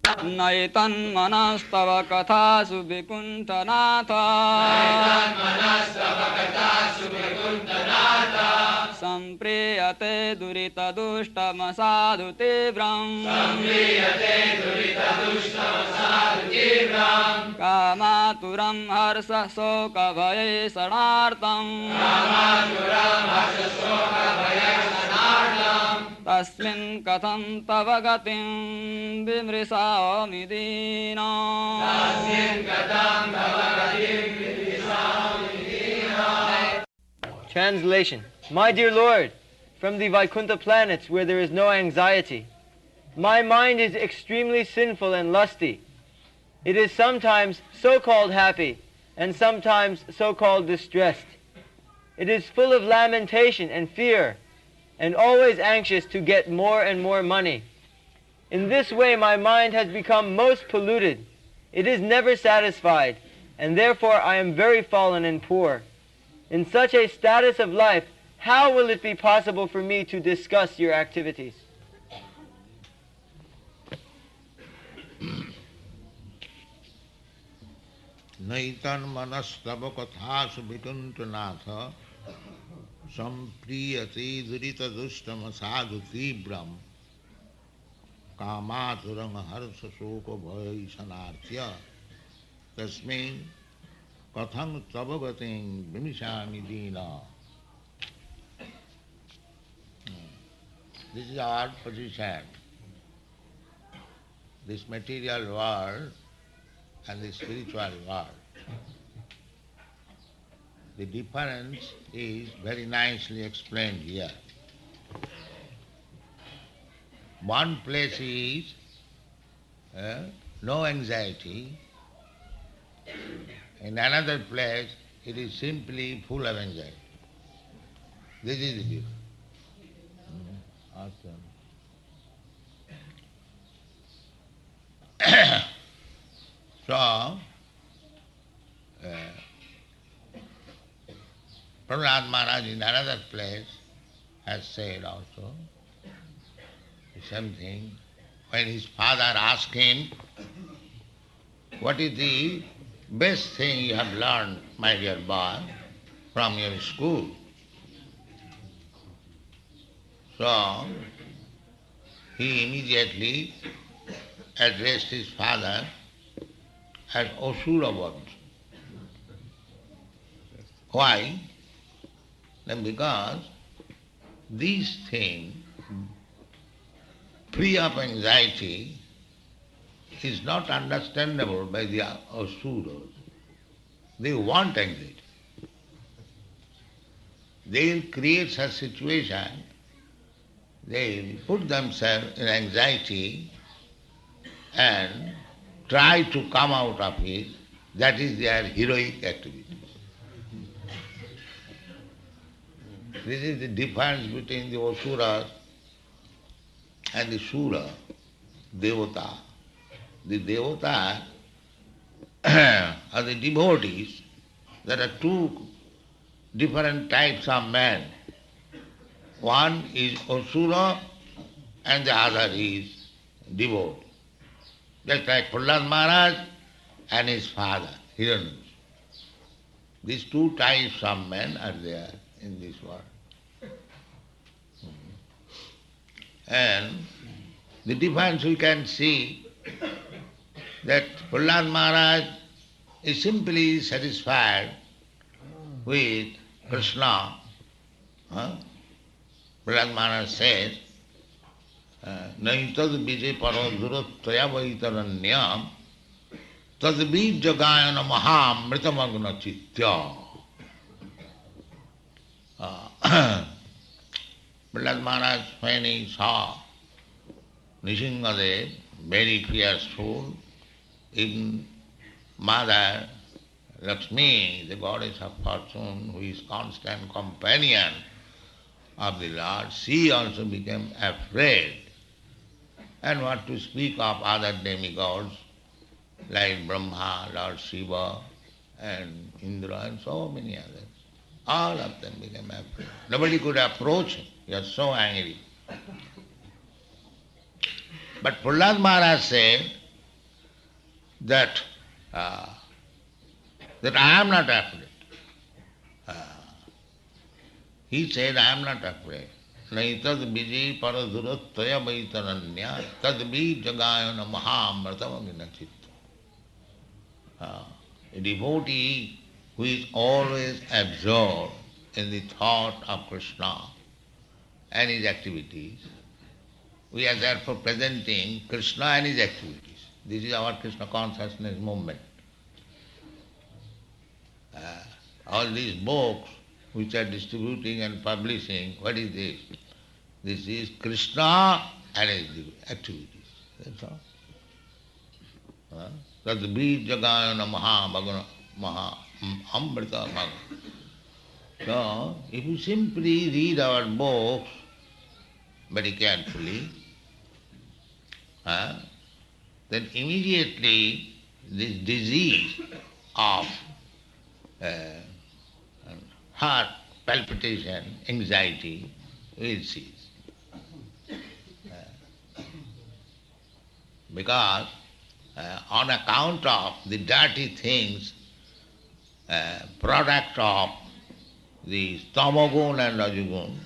नैतन्मनस्तव कथासु विकुण्ठनाथ सम्प्रीयते दुरितदुष्टमसाधु तीव्रम् कामातुरं हर्षशोकभयैषणार्तम् तस्मिन् कथं तव गतिं विमृशामि दीना Translation. My dear Lord, from the Vaikuntha planets where there is no anxiety, my mind is extremely sinful and lusty. It is sometimes so-called happy and sometimes so-called distressed. It is full of lamentation and fear and always anxious to get more and more money. In this way my mind has become most polluted. It is never satisfied, and therefore I am very fallen and poor. In such a status of life, how will it be possible for me to discuss your activities? Naitan manastava kathasu vikuntanatha sampriyate durita dustam sadhu tibram kamaturang harsa soka bhaisanarthya tasmin kathang tabagating bimishami dina. This is our position. This material world and the spiritual world. The difference is very nicely explained here. One place is no anxiety. In another place, it is simply full of anxiety. This is the difference. Awesome. So, Prahlad Maharaj in another place has said also the same thing. When his father asked him, what is the best thing you have learned, my dear boy, from your school? So, he immediately addressed his father as Asura. Why? Then because this thing, free of anxiety, is not understandable by the Asuras. They want anxiety. They will create such situation, they will put themselves in anxiety and try to come out of it. That is their heroic activity. This is the difference between the Asuras and the Sura, Devata. The Devata are the devotees. There are two different types of men. One is Asura and the other is devotee. Just like Prahlad Maharaj and his father, Hiranyakashipu. These two types of men are there in this world. And the difference we can see that Prahlad Maharaj is simply satisfied with Krishna. Prahlad Maharaj says, Naitad vijay paradurattaya vaitaranyam tadvid jagayana maham mritamagna chitya. Prahlad Maharaj, when he saw Nrsimhadev, very fearful, even Mother Lakshmi, the goddess of fortune, who is constant companion of the Lord, she also became afraid. And what to speak of other demigods like Brahma, Lord Shiva, and Indra, and so many others. All of them became afraid. Nobody could approach him. He was so angry. But Prahlad Maharaj said, that that I am not afraid. He said, I am not afraid. Naitad vijay paradurataya vaitananya tad vi jagayana mahamratamagina chitta. A devotee who is always absorbed in the thought of Krishna and his activities, we are therefore presenting Krishna and his activities. This is our Krishna consciousness movement. All these books which are distributing and publishing, what is this? This is Krishna and his activities. That's all. Tad bijagayana maha amrita maga. So, if you simply read our books very carefully, then immediately this disease of heart palpitation, anxiety will cease. Because on account of the dirty things, product of the tamagun and rajagun,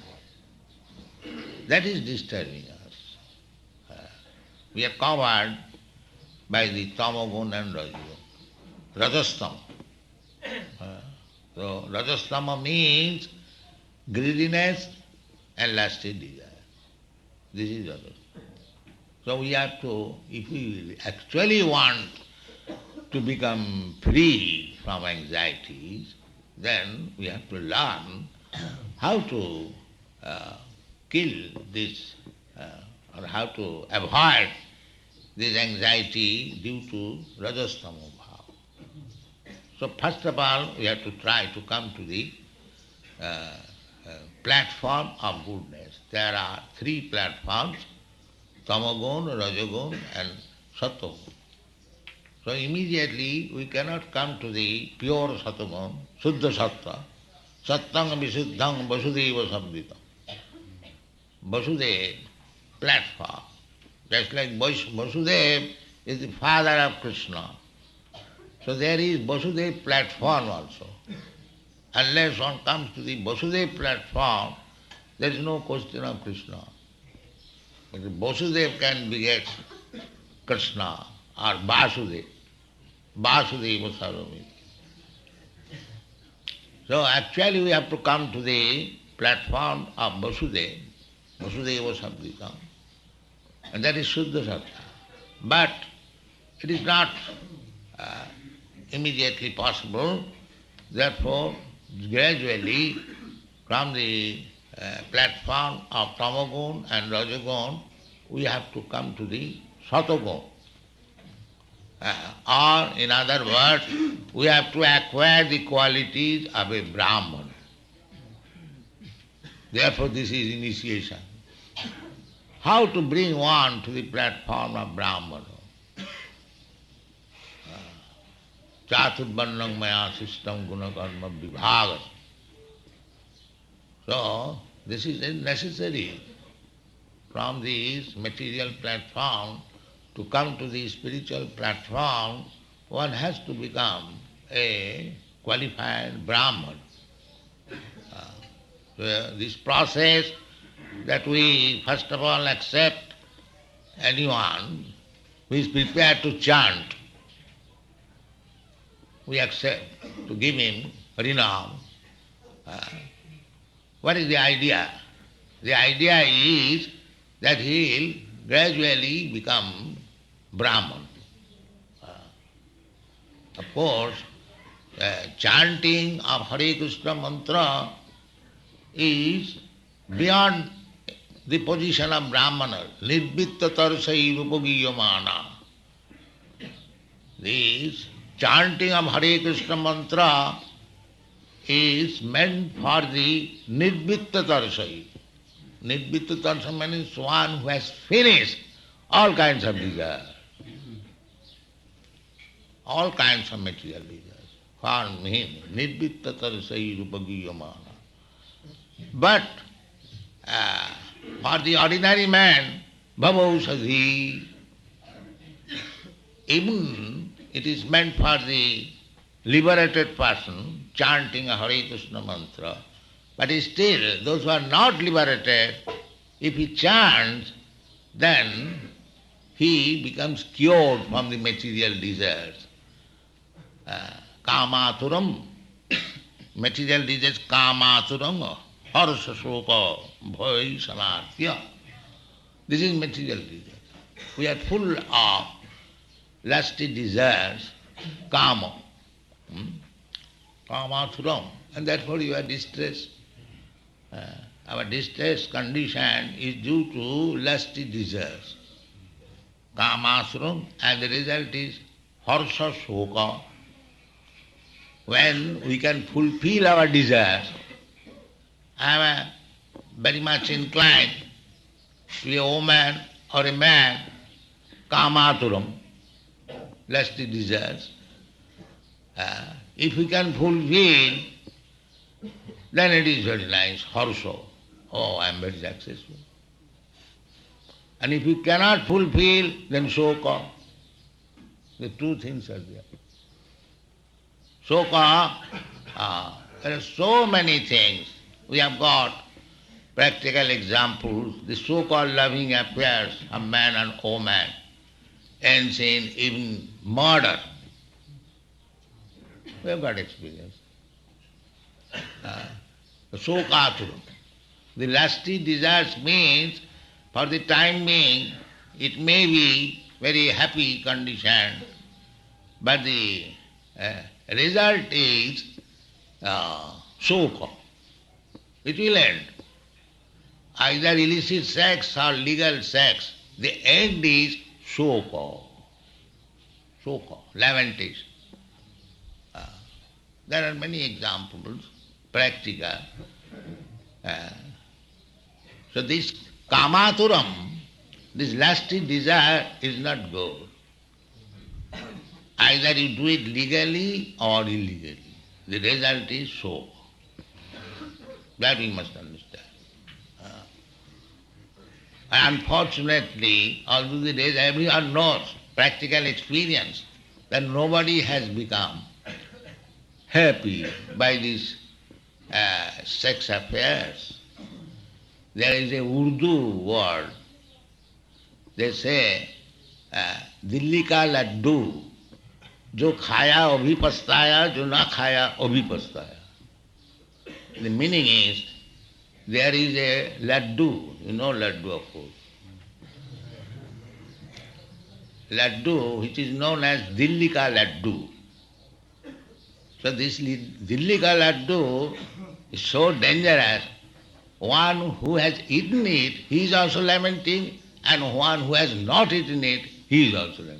that is disturbing us. We are covered by the tamagun and rajagun, rajastama. So rajastama means greediness and lusty desire. This is rajastama. So we have to, if we actually want to become free from anxieties, then we have to learn how to kill this or how to avoid this anxiety due to rajastama bhava. So first of all, we have to try to come to the platform of goodness. There are three platforms: tamagun, rajagun and sattvagun. So immediately we cannot come to the pure sattvagun, suddha sattva, sattang visuddhang vasudeva sabdita. Vasudeva, platform. Just like Vasudeva is the father of Krishna. So there is Vasudeva platform also. Unless one comes to the Vasudeva platform, there is no question of Krishna. But Vasudeva can beget Krishna or Vasudeva. Vasudeva Sarvamiti. So actually we have to come to the platform of Vasudeva, Vasudeva Sabdita, and that is Suddha Sattva. But it is not immediately possible. Therefore, gradually from the platform of tamagun and rajagun, we have to come to the sattvagun. Or in other words, we have to acquire the qualities of a Brahman. Therefore this is initiation. How to bring one to the platform of Brahman? Chaturvarnam maya sistam gunakarma vibhaga. So this is necessary. From this material platform to come to the spiritual platform, one has to become a qualified Brahman. This process that we first of all accept anyone who is prepared to chant, we accept to give him Harinam. What is the idea? The idea is that he will gradually become Brahman. Of course, chanting of Hare Krishna mantra is beyond the position of Brahmana. Nirvitta tarsai rupagiyamana. This chanting of Hare Krishna mantra is meant for the nirvitta tarsai. Nirvitta tarsai means one who has finished all kinds of desire, all kinds of material desires. For him, nirvitta tarsai rupagiyamana. But for the ordinary man, bhavausadhi, even it is meant for the liberated person chanting a Hare Krishna mantra. But still, those who are not liberated, if he chants, then he becomes cured from the material desires. Kamaturam, material desires, kamaturam, harsha shoka, bhai sanartya. This is material desires. We are full of lusty desires, kama, kamaturam, and therefore you are distressed. Our distressed condition is due to lusty desires, kamasuram, and the result is harsha shoka. When we can fulfill our desires, I am very much inclined to be a woman or a man, kamaturam, lusty desires. If we can fulfill, then it is very nice, harsha. Oh, I am very successful. And if you cannot fulfill, then shoka. The two things are there. Shoka, there are so many things. We have got practical examples. The so-called loving affairs of man and woman ends in even murder. We have got experience. Shokaturam. The lusty desires means for the time being it may be very happy condition, but the result is shoka. It will end. Either illicit sex or legal sex, the end is shoka. Shoka, lamentation. There are many examples, practical. So this kamaturam, this lusty desire is not good. Either you do it legally or illegally. The result is shoka. That we must understand. Unfortunately, although the days everyone knows, practical experience, that nobody has become happy by these sex affairs. There is a Urdu word, they say, Dilli ka laddu, jo khaya abhi pastaya, jo na khaya abhi pastaya. The meaning is, there is a laddu, you know laddu of course. Laddu, which is known as Dilli ka laddu. So this Dilli ka laddu is so dangerous. One who has eaten it, he is also lamenting, and one who has not eaten it, he is also lamenting.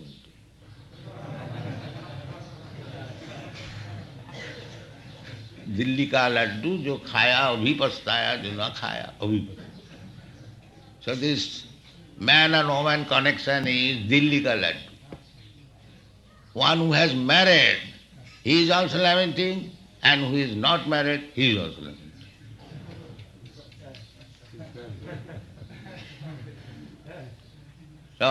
Delhi का लड्डू जो खाया अभी पछताया, जो ना खाया अभी पछताया. So this man and woman connection is Delhi का Laddu. One who has married, he is also lamenting, and who is not married, he is also lamenting. So,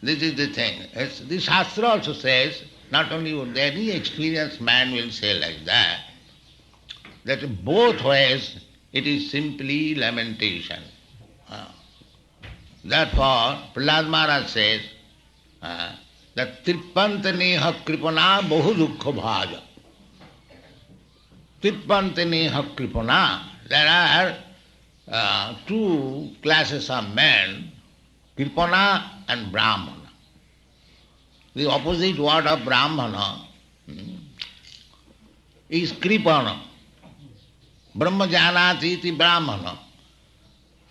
this is the thing. The Shastra also says, not only would any experienced man will say like that both ways it is simply lamentation. Therefore, Prahlad Maharaj says that Trippantaneha kripana bahu dukkha bhaja. Trippantaneha kripana. There are two classes of men, kripana and brahmana. The opposite word of brahmana is kripana. Brahma janati iti brahmana.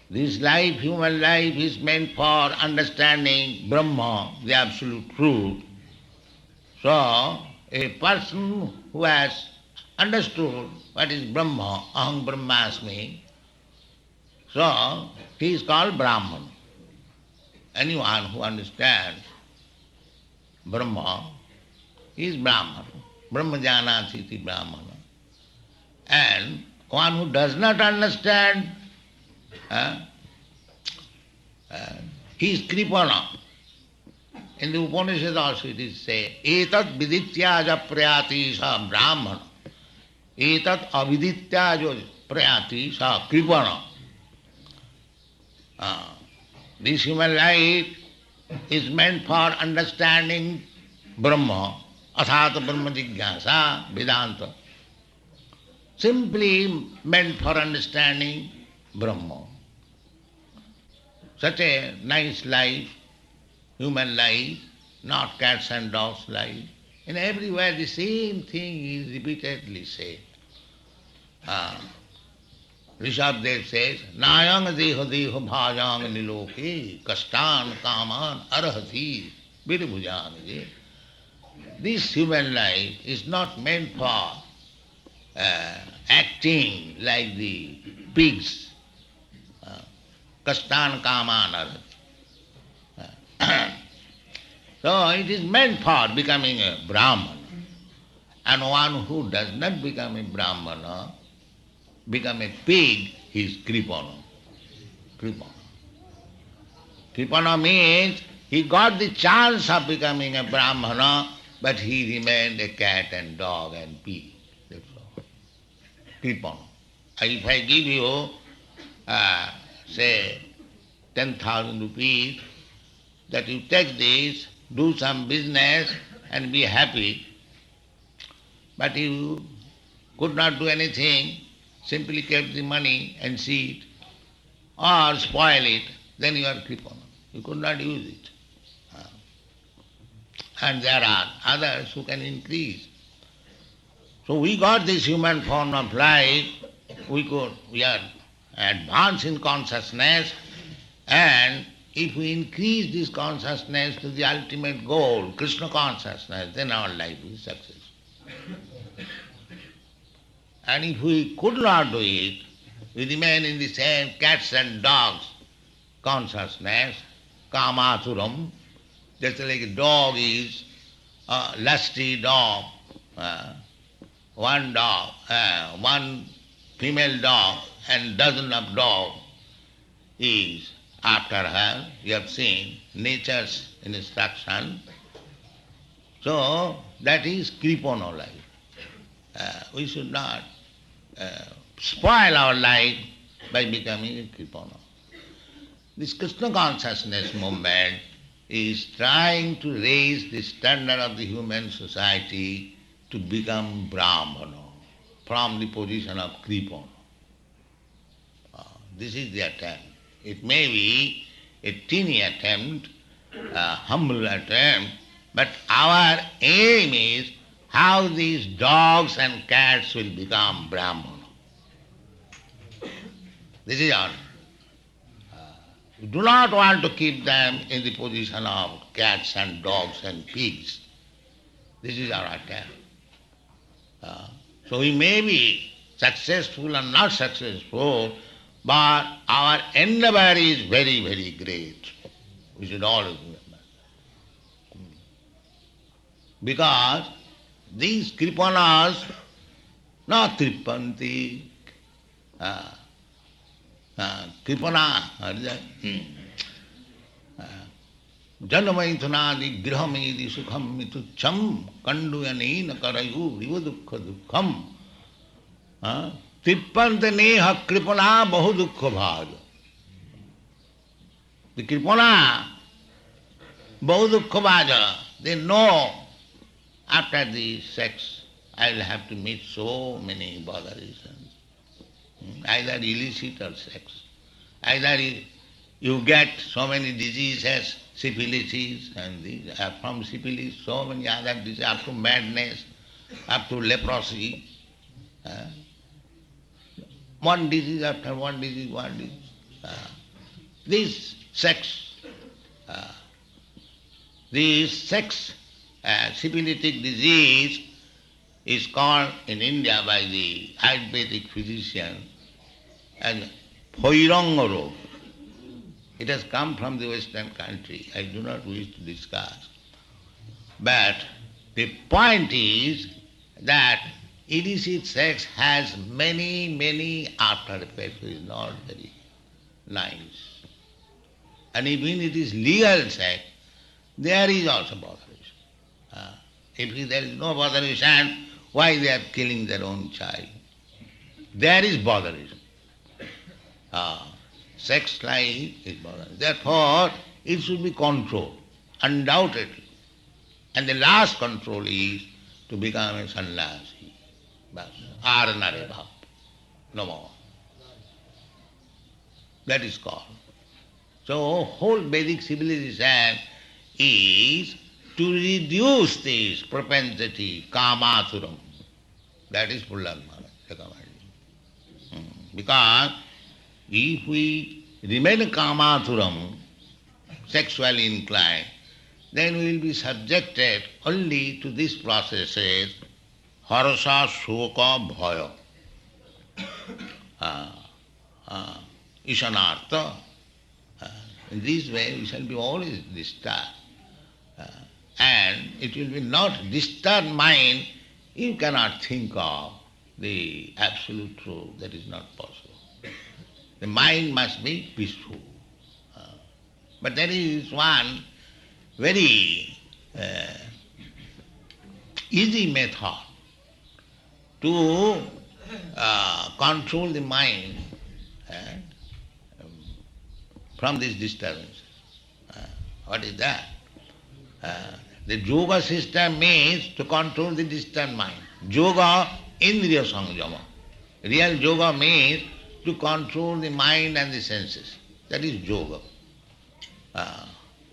This life, human life, is meant for understanding Brahma, the absolute truth. So, a person who has understood what is Brahma, aham brahmasmi, so he is called Brahman. Anyone who understands Brahma is Brahman. Brahma janati iti brahmana. And one who does not understand, he is kripana. In the Upanishad also it is said, Etat vidityaja prayati sa brahmana. Etat avidityaja prayati sa kripana. This human life is meant for understanding Brahma, athata Brahma jigyasa, Vedanta. Simply meant for understanding Brahma. Such a nice life, human life, not cats and dogs life. In everywhere the same thing is repeatedly said. Rishabdev says, Nayang deha deha bhajang niloke kastan kaman arahati virabhujanaje. This human life is not meant for acting like the pigs. Kastan kaman arahati. So it is meant for becoming a Brahmana. And one who does not become a Brahmana, become a pig, he is Kripana. Kripana. Kripana means he got the chance of becoming a Brahmana, but he remained a cat and dog and pig. That's all. Kripana. If I give you, say, 10,000 rupees, that you take this, do some business and be happy, but you could not do anything, simply kept the money and see it, or spoil it, then you are Kripana. You could not use it. And there are others who can increase. So we got this human form of life, we are advanced in consciousness, and if we increase this consciousness to the ultimate goal, Krishna consciousness, then our life is successful. And if we could not do it, we remain in the same cats and dogs consciousness, kamasuram, just like a dog is, a lusty dog, one female dog and dozen of dogs is after her. You have seen nature's instruction. So that is Kripana life. We should not spoil our life by becoming a Kripana. This Krishna consciousness movement is trying to raise the standard of the human society to become Brahmana from the position of Kripana. This is the attempt. It may be a teeny attempt, a humble attempt, but our aim is how these dogs and cats will become Brahmana. This is our. We do not want to keep them in the position of cats and dogs and pigs. This is our attempt. So we may be successful or not successful, but our endeavor is very, very great. We should always remember. Because these Kripanas, not Kripanti, Kripana, Janamaithunadi grihamedi sukham mitucham kanduyanena karayu rivadukha dukham Tripanta neha kripana bahu dukkha bhaja. The Kripana bahu dukkha bhaja, they know after the sex I will have to meet so many botherations. Either illicit or sex. Either you get so many diseases, syphilis, and these, from syphilis so many other diseases, up to madness, up to leprosy. One disease after one disease. This sex syphilitic disease is called in India by the Ayurvedic physician as Phairanga Rog. It has come from the Western country. I do not wish to discuss. But the point is that illicit sex has many, many after effects. It is not very nice. And even it is legal sex, there is also botheration. If there is no botheration, why they are killing their own child? There is botheration. Sex life is botheration. Therefore, it should be controlled, undoubtedly. And the last control is to become a sannyasi. Bas, arnare bhav. No more. That is called. So, whole Vedic civilization is to reduce this propensity, kamaturam. That is Prahlad Maharaj recommending. Because if we remain kamaturam, sexually inclined, then we will be subjected only to these processes, harasa, shoka, bhaya, ishanartha. In this way we shall be always disturbed. And it will be not disturbed mind, you cannot think of the absolute truth. That is not possible. The mind must be peaceful. But there is one very easy method to control the mind from these disturbances. What is that? The yoga system means to control the disturbed mind. Yoga, indriya sanjama. Real yoga means to control the mind and the senses. That is yoga.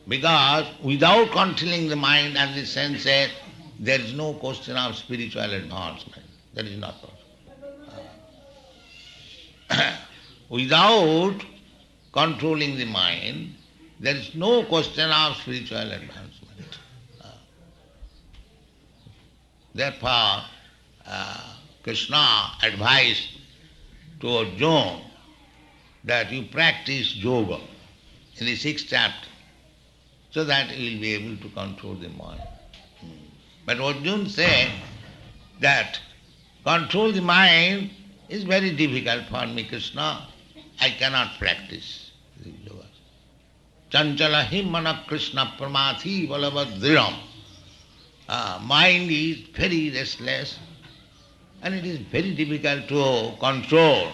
Because without controlling the mind and the senses, there is no question of spiritual advancement. That is not possible. Without controlling the mind, there is no question of spiritual advancement. Therefore, Krishna advised to Arjuna that you practice yoga in the 6th chapter so that you will be able to control the mind. But Arjuna said that control the mind is very difficult for me, Krishna. I cannot practice the yoga. Chanchala himmana Krishna pramathi balavadriram. Mind is very restless and it is very difficult to control.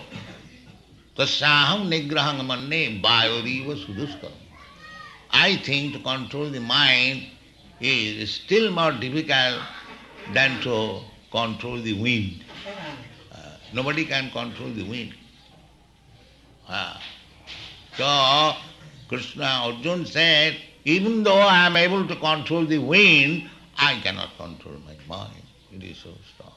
Tasyaham nigraham manne vayoriva suduskaram. I think to control the mind is still more difficult than to control the wind. Nobody can control the wind. So, Krishna, Arjuna said, even though I am able to control the wind, I cannot control my mind. It is so strong.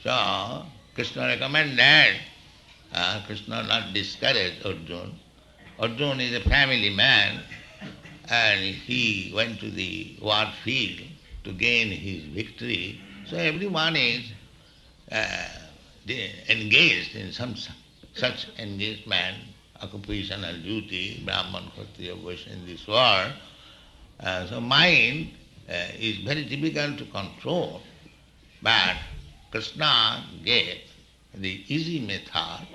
So, Krishna recommended, Krishna not discouraged Arjuna. Arjuna is a family man and he went to the war field to gain his victory. So everyone is engaged in some such engagement, occupational duty, Brahman, Kshatriya, Vaishya in this world. So mind is very difficult to control, but Krishna gave the easy method.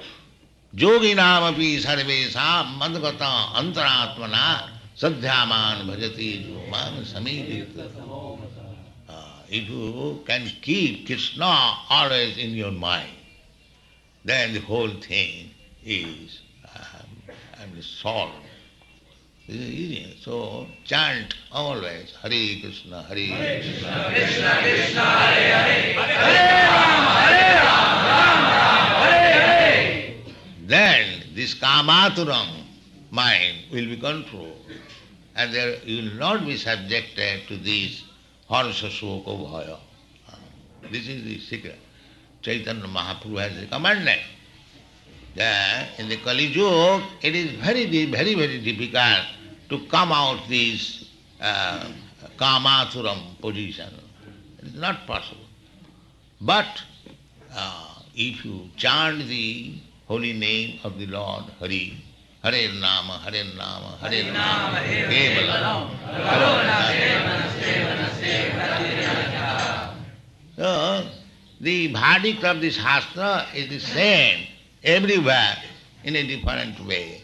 Yoginam api sarvesam madgata antaratmana sadhyaman bhajati yoman samidita. If you can keep Krishna always in your mind, then the whole thing is solved. This is easy. So chant always Hare Krishna, Hare Krishna, Krishna Krishna, Hare Hare, Hare Rama, Hare Rama, Rama Rama, Hare Hare. Then this kamaturam mind will be controlled, and there you will not be subjected to this harsa shoka bhaya. This is the secret. Chaitanya Mahaprabhu has recommended that in the Kali Yuga it is very difficult to come out this kamaturam position. It is not possible. But if you chant the holy name of the Lord Hari, Hare Nama, Hare Nama, Hare Nama, Kevalam, so the verdict of the Shastra is the same everywhere in a different way.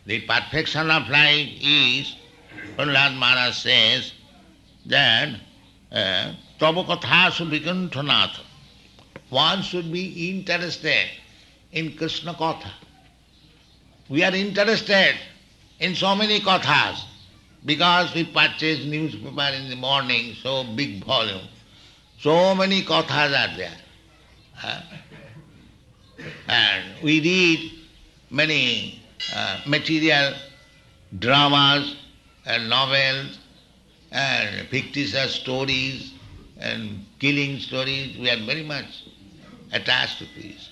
The perfection of life is, Prahlad Maharaj says that Tava kathasu vikanthanatha. One should be interested in Krishna Katha. We are interested in so many kathas because we purchase newspaper in the morning, so big volume. So many kathas are there. And we read many material dramas and novels and fictitious stories and killing stories. We are very much attached to these.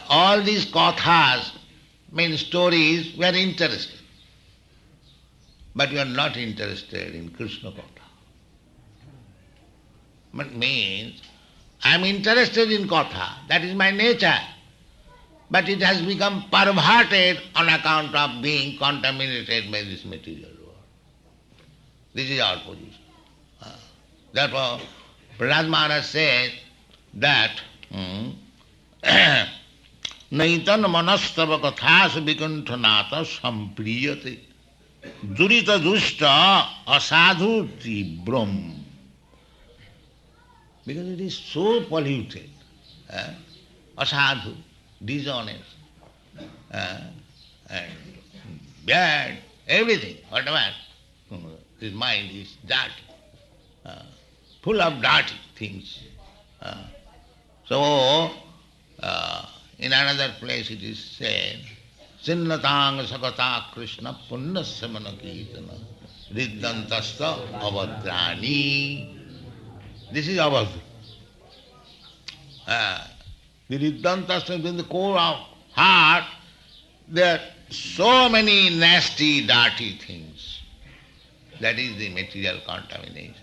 All these kathas mean stories, we are interested. But we are not interested in Krishna Katha. But means, I am interested in Katha, that is my nature. But it has become perverted on account of being contaminated by this material world. This is our position. Therefore, Prahlad Maharaj says that Naitan manastava kathasu vikanthanata sampriyate durita dushta asadhu tibram. Because it is so polluted, asadhu, dishonest, and bad, everything, whatever. His mind is dirty, full of dirty things. So, in another place it is said, Sinnatang sakata Krishna punnasya manakirtana riddantasta avadrani. This is avadh. The riddantasta in the core of heart, there are so many nasty, dirty things. That is the material contamination.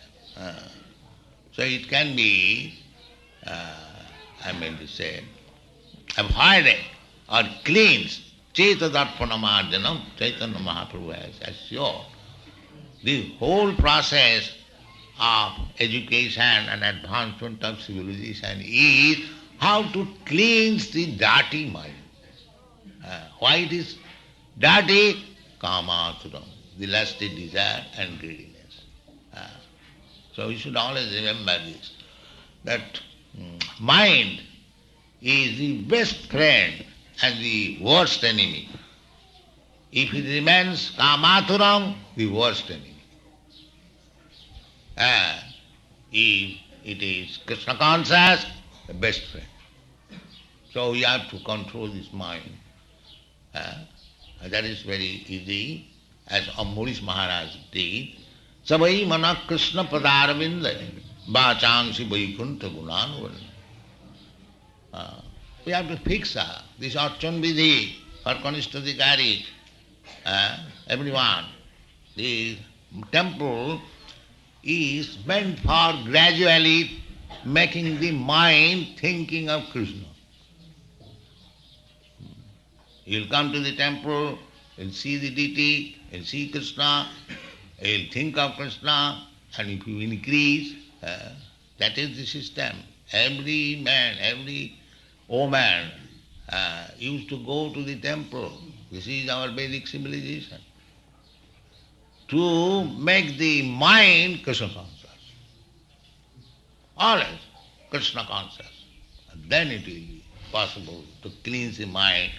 So it can be, avoided or cleansed. Cetadarpanamarjanam, Chaitanya Mahaprabhu has assured. The whole process of education and advancement of civilization is how to cleanse the dirty mind. Why it is dirty? Kamaturam, the lusty desire and greediness. So we should always remember this, that mind is the best friend and the worst enemy. If it remains kamaturam, the worst enemy. If it is Krishna conscious, the best friend. So we have to control this mind. That is very easy, as Ambarish Maharaj did. Savai mana Krishna padarvindai vachangsi vaikunta gunanuvan. We have to fix this Archan Vidhi for Kanishtadhikari, everyone. The temple is meant for gradually making the mind thinking of Krishna. You'll come to the temple, you'll see the deity, you'll see Krishna, you'll think of Krishna, and if you increase, that is the system. Every man, every woman used to go to the temple. This is our Vedic civilization. To make the mind Krishna conscious. Always Krishna conscious. And then it will be possible to cleanse the mind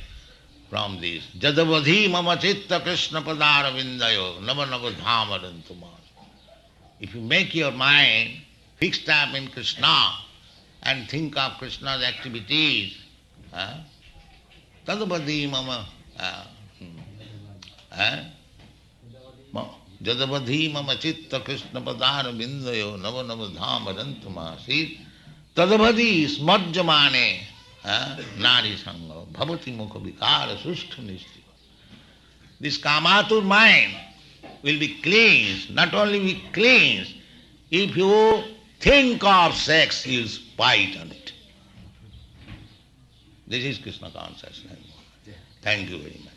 from this. Jadavadhi mama chitta Krishna padara vindayo nava nava dhamarantumas. If you make your mind fixed up in Krishna and think of Krishna's activities, tadavadhi mama Jadavadhi mama chitta Krishna padara vindayo nava nava dhamarantumasi tadavadhi smarjamane nari sangha bhavati mukha vikara sushtha nishti. This kamatur mind will be cleansed, not only be cleansed, if you think of sex, you spite on it. This is Krishna consciousness. Thank you very much.